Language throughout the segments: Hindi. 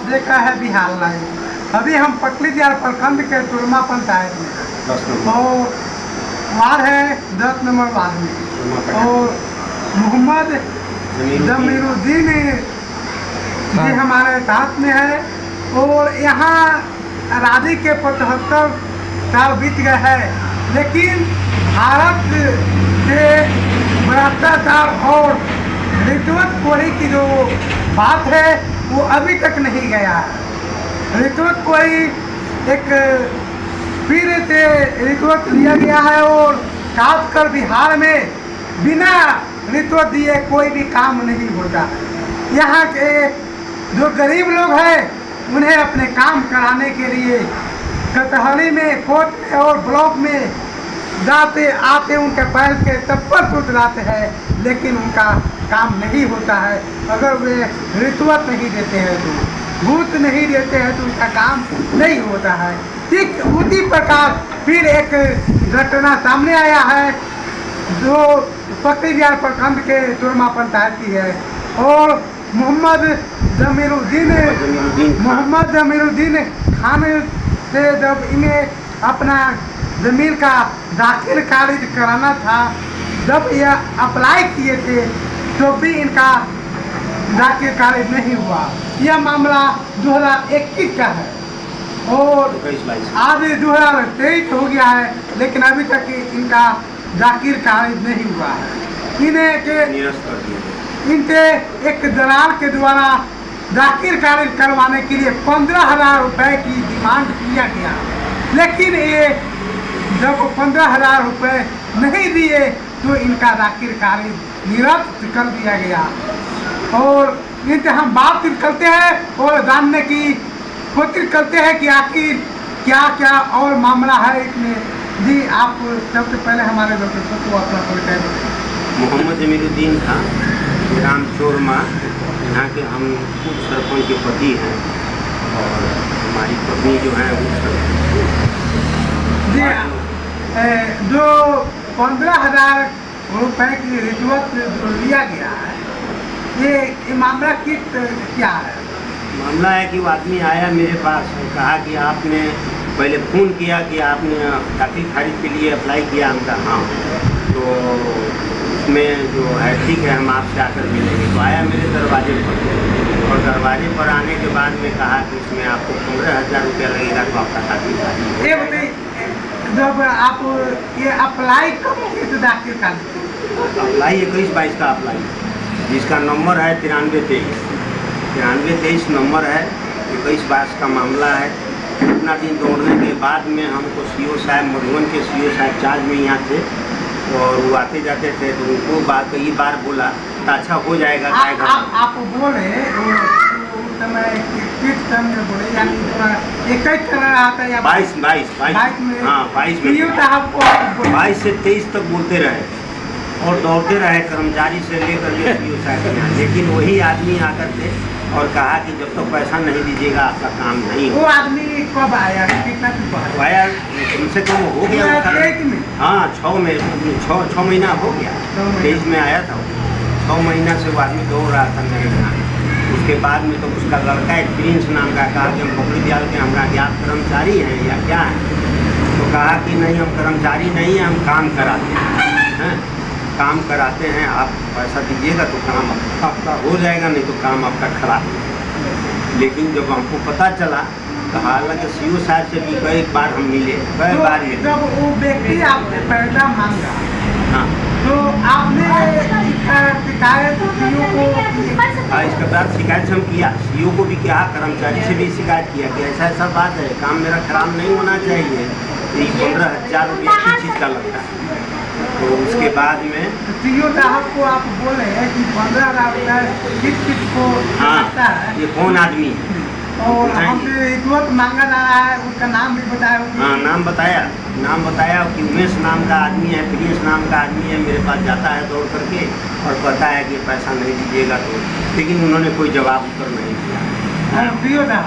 देखा है बिहार लाइव। अभी हम पकली दियार प्रखंड के तुरमा पंचायत में हैं और वार्ड है 10 नंबर वार्ड में और मोहम्मद जमीरुद्दीन जी हमारे साथ में है और यहाँ आज़ादी के 75 साल बीत गए हैं, लेकिन भारत के भ्रष्टाचार और रिश्वतखोरी की जो बात है वो अभी तक नहीं गया है। रिश्वतखोरी एक फिर से रिश्वत लिया गया है और खासकर बिहार में बिना रिश्वत दिए कोई भी काम नहीं होता है। यहाँ के जो गरीब लोग हैं उन्हें अपने काम कराने के लिए कचहरी में, कोर्ट में और ब्लॉक में जाते आते उनके पैर के तप्पर टूट जाते हैं, लेकिन उनका काम नहीं होता है। अगर वे रिश्वत नहीं देते हैं तो, घूस नहीं देते हैं तो उनका काम नहीं होता है। ठीक उसी प्रकार फिर एक घटना सामने आया है जो पकड़ी दियार प्रखंड के तुरमा पंचायत की है और मोहम्मद जमीरुद्दीन खान से जब इन्हें अपना ज़मीन का दाखिल खारिज कराना था, जब यह अप्लाई किए थे तो भी इनका दाखिल खारिज नहीं हुआ। यह मामला 2021 का है और आज 2023 हो गया है, लेकिन अभी तक इनका दाखिल खारिज नहीं हुआ है। इनके एक दलाल के द्वारा दाखिल खारिज करवाने के लिए 15,000 रुपये की डिमांड किया गया, लेकिन ये जब 15,000 रुपये नहीं दिए तो इनका दाखिल खारिज निरस्त कर दिया गया। और इनसे हम बात करते हैं और जानने की कोशिश करते हैं कि आखिर क्या क्या और मामला है इसमें। जी आप सबसे पहले हमारे दर्शकों को अपना परिचय दें। मोहम्मद जमीरुद्दीन था, ग्राम चोरमा, यहाँ के हम उप सरपंच के पति हैं और हमारी पत्नी जो है जी जो 15,000 रुपये की रिश्वत लिया गया है, ये मामला क्या है? मामला है कि वो आदमी आया मेरे पास और कहा कि आपने पहले फ़ोन किया कि आपने दाखिल खारिज के लिए अप्लाई किया। हम कहा हाँ, तो उसमें जो है ठीक है हम आपसे आकर मिलेंगे। तो आया मेरे दरवाजे पर और दरवाजे पर आने के बाद में कहा कि इसमें आपको 15,000 रुपया लगेगा तो आपका दाखिल खारिज। ये बताइए जब आप ये अप्लाई कब किए थे दाखिल खारिज? अप्लाई 21-22 का अप्लाई, जिसका नंबर है 9323 नंबर है। 21-22 का मामला है। इतना दिन दौड़ने के बाद में हमको सीओ साहब, मधुबन के सीओ साहब चार्ज में यहाँ थे और वो आते जाते थे तो उनको बात कई बार बोला तो अच्छा हो जाएगा। आप बोले किस टाइम में बोले, यानी 21 कर रहा था या 22 में? हाँ 22 में। 22 से 23 तक बोलते रहे और दौड़ते रहे कर्मचारी से लेकर के सीओ साहब, लेकिन वही आदमी आकर थे और कहा कि जब तक पैसा नहीं दीजिएगा आपका काम नहीं हो। वो आदमी कब आया, कितना आया? कम से कम हो गया हाँ 6 महीना हो गया। 23 में आया था, 6 महीना से वो आदमी दौड़ रहा था मेरे यहाँ। उसके बाद में तो उसका लड़का एक प्रिंस नाम का कहा कि हम पकड़ी दियाल के हमरा कि आप कर्मचारी हैं या क्या है? तो कहा कि नहीं हम कर्मचारी नहीं हैं, हम काम कराते हैं, काम कराते हैं, आप पैसा दीजिएगा तो काम आपका हो जाएगा, नहीं तो काम आपका खराब हो। लेकिन जब हमको पता चला तो हालांकि सीओ साहब से भी कई बार हम मिले, कई बार मिले। जब वो व्यक्ति आपने पैसा मांगा हाँ तो आपने इसका शिकायत सीओ को? हाँ इसके बाद शिकायत हम किया, सीओ को भी किया, कर्मचारी से भी शिकायत किया कि ऐसा ऐसा बात है, काम मेरा खराब नहीं होना चाहिए। ये 15,000 रुपया किस चीज़ का लगता है? तो उसके बाद में सीओ साहब को आप बोले हैं कि 15,000 रुपया किस चीज़ को लगता है? ये कौन आदमी है और हमसे रिश्वत मांगा जा रहा है, उसका नाम भी बताया? हाँ नाम बताया कि उमेश नाम का आदमी है, प्रिंस नाम का आदमी है, मेरे पास जाता है दौड़ करके और कहता है कि पैसा नहीं दीजिएगा तो, लेकिन उन्होंने कोई जवाब उत्तर नहीं दिया।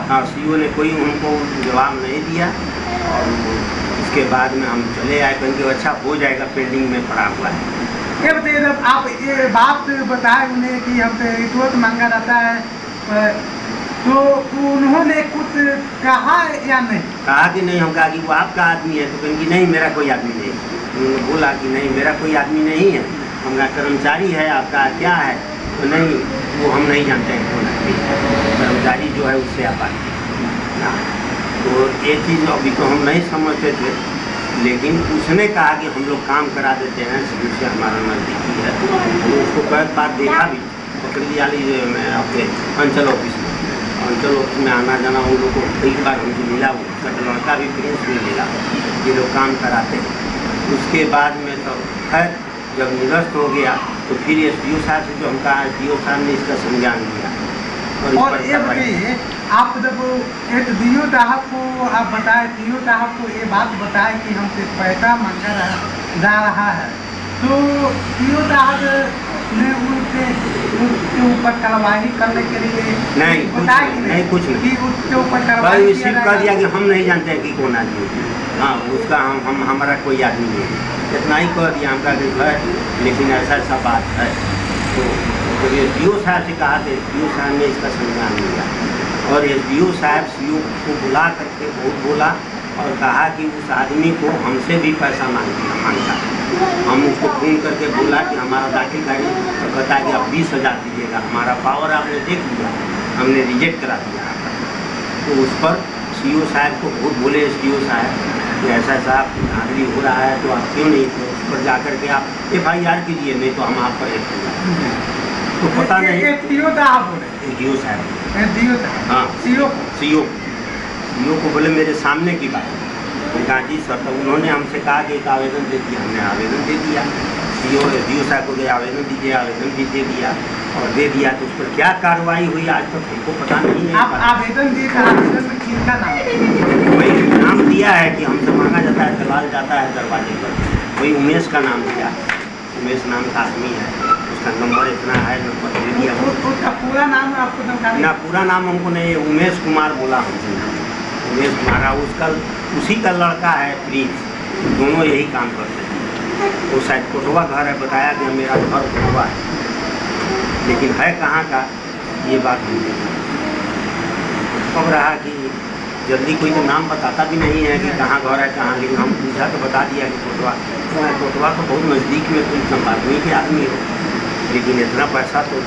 हाँ सीओ ने कोई उनको जवाब नहीं दिया और इसके बाद में हम चले आए क्योंकि अच्छा हो जाएगा, पेंडिंग में पड़ा हुआ है। ये बताइए जब आप ये बात बताए उन्हें कि हमसे रिश्वत मांगा जाता है तो उन्होंने कुछ कहा या नहीं? कहा कि नहीं, हम कहा कि वो आपका आदमी है, तो कहें कि नहीं मेरा कोई आदमी नहीं। उन्होंने बोला कि नहीं मेरा कोई आदमी नहीं है, हमारा कर्मचारी है, आपका क्या है? तो नहीं वो हम नहीं जानते हैं कौन है, कर्मचारी जो है उससे आप आते हैं। तो ये चीज़ अभी तो हम नहीं समझते थे, लेकिन उसने कहा कि हम लोग काम करा देते हैं, से हमारा नज़दीकी है। तो उसको कई बार देखा भी, पकड़ी लीजिए मैं अपने अंचल ऑफिस में, अंचल ऑफिस में आना जाना उन लोग को कई बार हमसे मिला, उसका लड़का भी प्रिंस भी मिला, ये लोग काम कराते हैं। उसके बाद में तो खैर जब निरस्त हो गया तो फिर SDO साहब से जो हम कहा, SDO साहब ने इसका संज्ञान लिया। और ये बताइए, आप जब DO साहब को आप बताए, DO साहब को ये बात बताए कि हमसे पैसा मांगा जा रहा है, तो DO साहब ने उसके ऊपर कार्रवाई करने के लिए नहीं बताया कि नहीं कुछ नहीं कि उसके ऊपर कार्रवाई कह दिया कि हम नहीं जानते हैं कि कौन आदमी है। हाँ उसका हम हमारा कोई आदमी नहीं है, इतना ही कह दिया। हम कहा कि है लेकिन ऐसा ऐसा बात है। तो SDO साहब से कहा तो SDO साहब ने इसका संज्ञान लिया, और SDO साहब CO को बुला करके बहुत बोला और कहा कि उस आदमी को हमसे भी पैसा मांगता। हम उसको फ़ोन करके बोला कि हमारा दाखिल करिए, तो कहता है कि आप 20,000 दीजिएगा, हमारा पावर आपने देख लिया, हमने रिजेक्ट करा दिया आपका। तो उस पर CO साहब को बहुत बोले SDO साहब कि ऐसा ऐसा धांधली हो रहा है, तो आप क्यों नहीं तो उस पर जा कर के आप FIR कीजिए, नहीं तो हम आप पर तो पता नहीं SDO साहब बोले, SDO साहब हाँ CO को बोले मेरे सामने की बात। मैंने कहा जी सर, तो उन्होंने हमसे कहा कि एक आवेदन दे दिया, हमने आवेदन दे दिया। SDO साहब को आवेदन दीजिए, आवेदन भी दे दिया और दे दिया। तो उस पर क्या कार्रवाई हुई आज तक हमको पता नहीं है। आप आवेदन दिए, आवेदन में किसका नाम? वही नाम दिया है कि हमसे मांगा जाता है, दलाल जाता है दरवाजे पर, वही उमेश का नाम दिया। उमेश नाम का आदमी है, उसका नंबर इतना है, नंबर दे दिया। उसका पूरा नाम आपको जानकारी? ना पूरा नाम हमको नहीं, उमेश कुमार बोला हमसे, उमेश कुमार। उसका उसी का लड़का है प्रिंस, दोनों यही काम करते हैं। वो शायद कोटवा घर है, बताया कि मेरा घर कोटवा है, लेकिन है कहाँ का ये बात नहीं। अब रहा कि जल्दी कोई तो नाम बताता भी नहीं है कि कहाँ घर है कहाँ, लेकिन हम पूछा तो बता दिया कि कोटवा। कोटवा तो बहुत नज़दीक में तुम संपादनी के आदमी हो, लेकिन इतना पैसा तो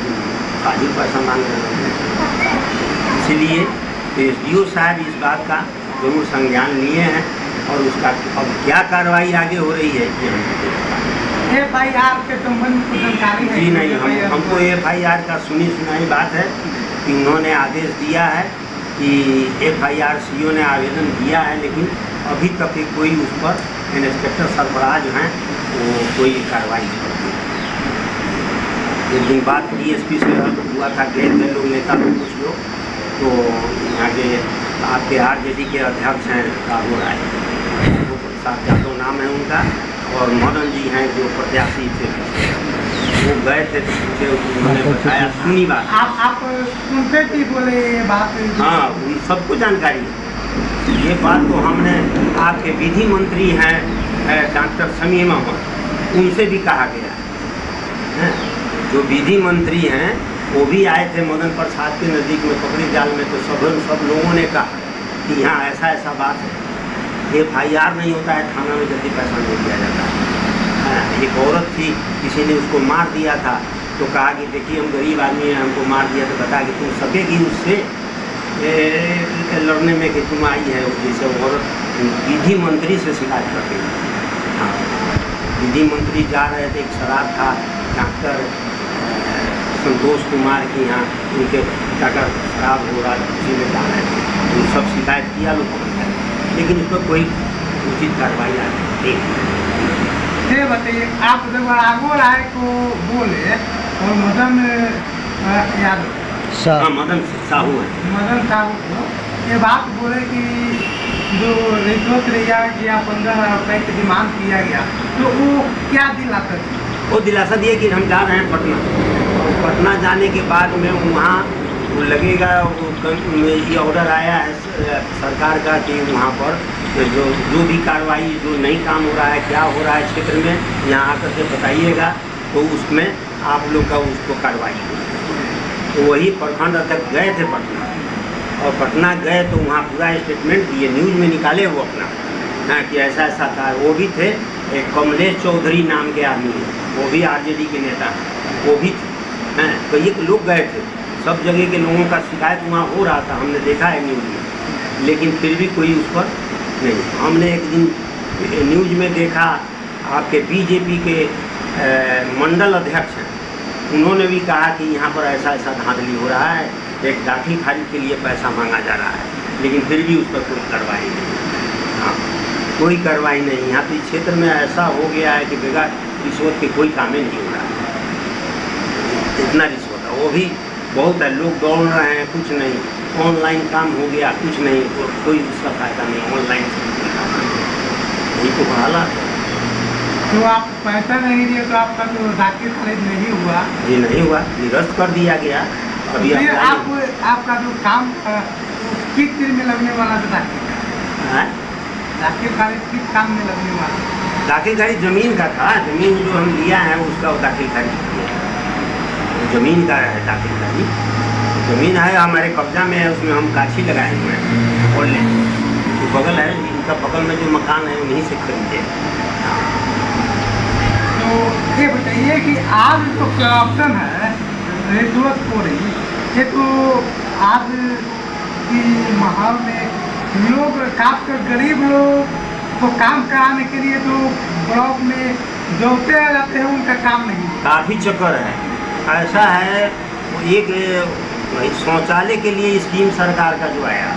काजी पैसा मांग रहे हैं। इसीलिए SDO साहब इस बात का जरूर संज्ञान लिए हैं, और उसका अब क्या कार्रवाई आगे हो रही है ये FIR के संबंध में जानकारी है? जी नहीं, हमको FIR का सुनी सुनाई बात है कि उन्होंने आदेश दिया है कि FIR CO ने आवेदन दिया है, लेकिन अभी तक कोई उस पर इंस्पेक्टर सरबराह जो हैं वो कोई कार्रवाई करती है। एक दिन बात DSP से हुआ था, गए थे लोग, नेता लोग कुछ लोग, तो यहाँ के आपके RJD के अध्यक्ष हैं राघव राय, वो प्रसाद यादव नाम है उनका, और मदन जी हैं जो प्रत्याशी थे, वो गए थे तो मुझे उन्होंने बताया, सुनी बात। आप सुनते भी बोले ये बात? हाँ उन सबको जानकारी है ये बात। तो हमने आपके विधि मंत्री हैं डॉक्टर समीम अहमद, उनसे भी कहा गया है, जो विधि मंत्री हैं वो भी आए थे मदन प्रसाद के नज़दीक में पकड़ी जाल में। तो सब लोगों ने कहा कि यहाँ ऐसा ऐसा बात है, FIR नहीं होता है थाना में, जल्दी पैसा नहीं दिया जाता है। एक औरत थी, किसी ने उसको मार दिया था, तो कहा कि देखिए हम गरीब आदमी हैं, हमको मार दिया, तो बता कि तुम सकेगी उससे लड़ने में कि तुम आई है। जैसे औरत विधि मंत्री से शिकायत कर गई। हाँ विधि मंत्री जा रहे थे, एक शराब था डॉक्टर संतोष कुमार के यहाँ, उनके पिता का शराब हो रहा, उसी में जा रहे थे, तो सब शिकायत किया लोग पकड़ गए, लेकिन उस पर कोई उचित कार्रवाई नहीं। ये बताइए, आप जब राघव राय को बोले और मदन यादव, हाँ मदन साहू है, मदन साहू को ये बात बोले कि जो रिश्वत लिया गया 15,000 रुपये की डिमांड किया गया, तो वो क्या दिलासा दिया? वो दिलासा दिए कि हम जा रहे हैं पटना, और पटना जाने के बाद में वहाँ वो लगेगा, ये ऑर्डर आया है सरकार का कि वहाँ पर जो भी कार्रवाई, जो नई काम हो रहा है, क्या हो रहा है क्षेत्र में, यहाँ आकर के बताइएगा, तो उसमें आप लोग का उसको कार्रवाई हो। तो वही प्रखंड अध्यक्ष गए थे पटना, और पटना गए तो वहाँ पूरा स्टेटमेंट दिए, न्यूज़ में निकाले वो अपना, हाँ, कि ऐसा ऐसा था। वो भी थे, एक कमलेश चौधरी नाम के आदमी है, वो भी आरजेडी के नेता हैं, वो भी थे, हैं, कई लोग गए थे। सब जगह के लोगों का शिकायत वहाँ हो रहा था, हमने देखा है न्यूज़ में, लेकिन फिर भी कोई उस पर नहीं। हमने एक दिन न्यूज़ में देखा, आपके बीजेपी के मंडल अध्यक्ष हैं, उन्होंने भी कहा कि यहाँ पर ऐसा ऐसा धांधली हो रहा है, एक दाखिल खारिज के लिए पैसा मांगा जा रहा है, लेकिन फिर भी उस पर कोई कार्रवाई नहीं। हाँ, कोई कार्रवाई नहीं। यहाँ तो इस क्षेत्र में ऐसा हो गया है कि बगैर रिश्वत के कोई काम ही नहीं हो रहा है, इतना रिश्वत है। वो भी बहुत है, लोग दौड़ रहे हैं, कुछ नहीं, ऑनलाइन काम हो गया, कुछ नहीं, कोई उसका फायदा नहीं, ऑनलाइन यही तो हालात है। तो आप पैसा नहीं दिए तो आपका तो दाखिल खारिज नहीं हुआ? जी नहीं हुआ, निरस्त कर दिया गया। अभी फिर आपका जो काम किस चीज में लगने वाला था? दाखिल खारिज किस काम में लगने वाला? दाखिल खारिज जमीन का था, जमीन जो हम लिया है उसका दाखिल खारिज किया है, जमीन का है दाखिल खारिज। जमीन है हमारे कब्जा में है, उसमें हम गाछी लगाए हुए हैं और तो बगल है, इनका बगल में जो मकान है उन्हीं से खरीदे। तो ये बताइए कि आज जो करप्शन है, रिश्वतखोरी, ये तो आज की माहौल में लोग, खासकर गरीब लोग को काम कराने के लिए तो ब्लॉक में दौड़ते आ जाते हैं, उनका काम नहीं। काफ़ी चक्कर है, ऐसा है। एक शौचालय के लिए स्कीम सरकार का जो आया,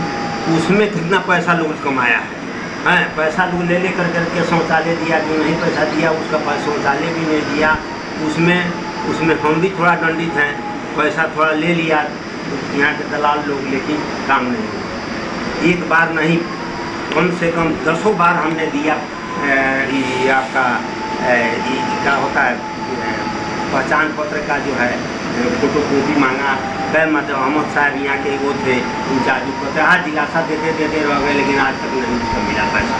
उसमें कितना पैसा लोग कमाया है, हैं, पैसा लोग ले लेकर करके शौचालय दिया, जो नहीं पैसा दिया उसका पास शौचालय भी नहीं दिया। उसमें हम भी थोड़ा दंडित हैं, पैसा थोड़ा ले लिया यहाँ के दलाल लोग, लेकिन काम नहीं हुआ। एक बार नहीं, कम से कम 10 बार हमने दिया। ये आपका क्या होता है, पहचान पत्र का जो है फोटो कॉपी मांगा, कई मतलब अहमद साहब यहाँ के वो थे इंचार्ज, कहते हाँ दिलासा देते रह गए, लेकिन आज तक नहीं उसका मिला पैसा।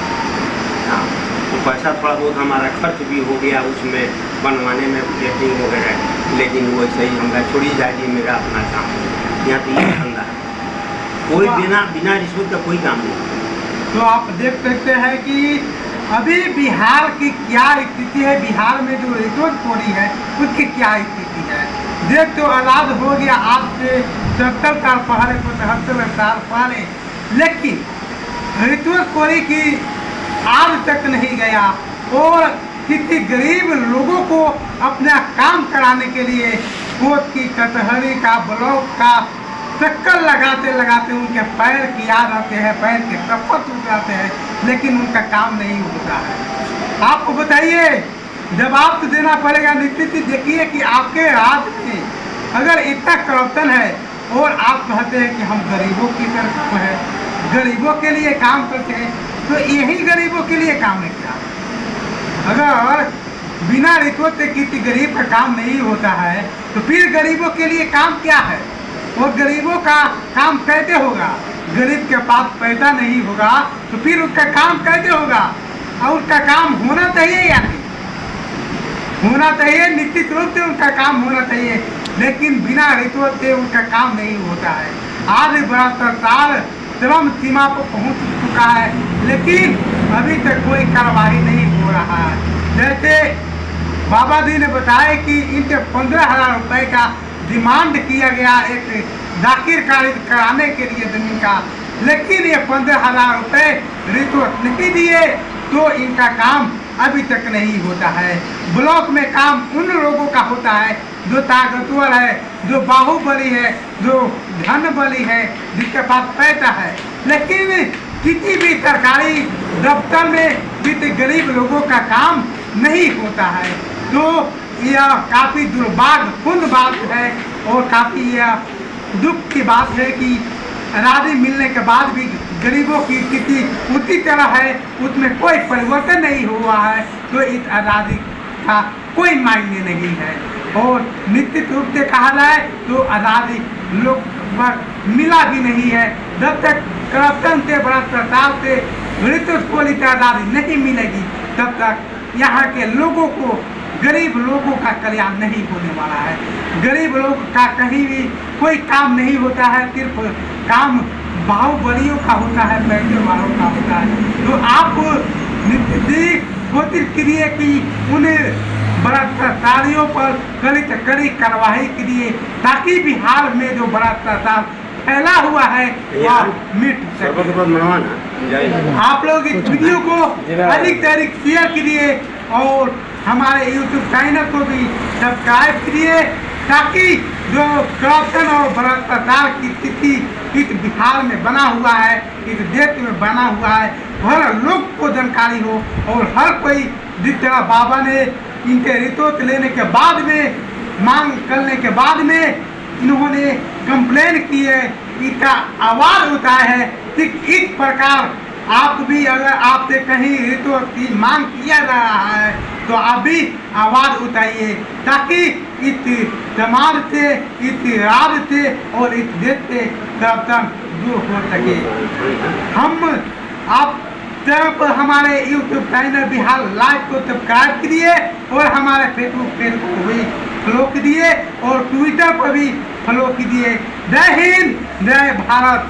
हाँ, तो पैसा थोड़ा बहुत हमारा खर्च भी हो गया उसमें बनवाने में, प्लेटिंग वगैरह, लेकिन वो सही होगा, छोड़ी जाएगी, मेरा अपना काम है। यहाँ तो ये धंधा है, कोई बिना रिश्वत का कोई काम नहीं। तो आप देख सकते हैं कि अभी बिहार की क्या स्थिति है, बिहार में जो रिश्वतखोरी है उसकी क्या स्थिति है। देश तो आज़ाद हो गया आज से 70 साल पहले, 75 साल पहले, लेकिन रिश्वतखोरी की आज तक नहीं गया। और किसी गरीब लोगों को अपना काम कराने के लिए कोर्ट की कचहरी का, ब्लॉक का चक्कर लगाते लगाते उनके पैर की याद आते हैं, पैर के टप्पा टूट जाते हैं, लेकिन उनका काम नहीं होता है। आपको बताइए, जवाब तो देना पड़ेगा। निश्चित ही देखिए कि आपके राज्य में अगर इतना करप्शन है और आप कहते हैं कि हम गरीबों की तरफ है, गरीबों के लिए काम करते हैं, तो यही गरीबों के लिए काम है क्या? अगर बिना रिश्वत से किसी गरीब का काम नहीं होता है तो फिर गरीबों के लिए काम क्या है? और गरीबों का काम कैसे होगा? गरीब के पास पैसा नहीं होगा तो फिर उसका काम कैसे होगा? और उसका काम होना चाहिए या नहीं होना चाहिए? निश्चित रूप से उनका काम होना चाहिए, लेकिन बिना रिश्वत से उनका काम नहीं होता है। आज भ्रष्टाचार चरम सीमा पर पहुंच चुका है, लेकिन अभी तक कोई कार्रवाई नहीं हो रहा है। जैसे बाबा जी ने बताया कि इनके 15,000 रुपये का डिमांड किया गया एक दाखिल खारिज कराने के लिए जमीन का, लेकिन ये 15,000 रुपये रिश्वत नहीं दिए तो इनका काम अभी तक नहीं होता है। ब्लॉक में काम उन लोगों का होता है जो ताकतवर है, जो बाहुबली है, जो धन बली है, जिसके पास पैसा है, लेकिन किसी भी सरकारी दफ्तर में किसी गरीब लोगों का काम नहीं होता है। तो यह काफ़ी दुर्भाग्यपूर्ण बात है और काफ़ी यह दुख की बात है कि आज़ादी मिलने के बाद भी गरीबों की स्थिति उसी तरह है, उसमें कोई परिवर्तन नहीं हुआ है। तो इस आज़ादी का कोई मायने नहीं है। और निश्चित रूप से कहा जाए तो आज़ादी लोग मिला भी नहीं है। जब तक करप्शन से, भ्रष्टाचार से, रिश्वतखोरी से आज़ादी नहीं मिलेगी, तब तक यहाँ के लोगों को, गरीब लोगों का कल्याण नहीं होने वाला है। गरीब लोग का कहीं भी कोई काम नहीं होता है, सिर्फ काम बाहुबलियों का होता है, पैसे वालों का होता है। तो आप कोशिश करिए कि उन भ्रष्टाचारियों पर कड़ी कार्रवाई करिए, ताकि बिहार में जो भ्रष्टाचार फैला हुआ है वह मिट सके। आप लोग इस वीडियो को अधिक से अधिक शेयर करिए और हमारे YouTube चैनल को भी सब्सक्राइब करिए, ताकि जो करप्शन और भ्रष्टाचार की स्थिति इस बिहार में बना हुआ है, इस देश में बना हुआ है, हर लोग को जानकारी हो और हर कोई जिस तरह बाबा ने इनके रिश्वत लेने के बाद में, मांग करने के बाद में इन्होंने कंप्लेन की है, इसका आवाज़ उठाया है। ठीक इस प्रकार आप भी अगर आपसे कहीं रिश्वत की मांग किया जा रहा है तो आप भी आवाज़ उठाइए, ताकि इस समाज से, इस राज्य से और इस देश से करप्शन दूर हो सके। हम आप पर हमारे YouTube चैनल बिहार लाइव को सब्सक्राइब करिए और हमारे फेसबुक पेज को भी फॉलो कीजिए और ट्विटर पर भी फॉलो कीजिए। जय हिंद, जय भारत।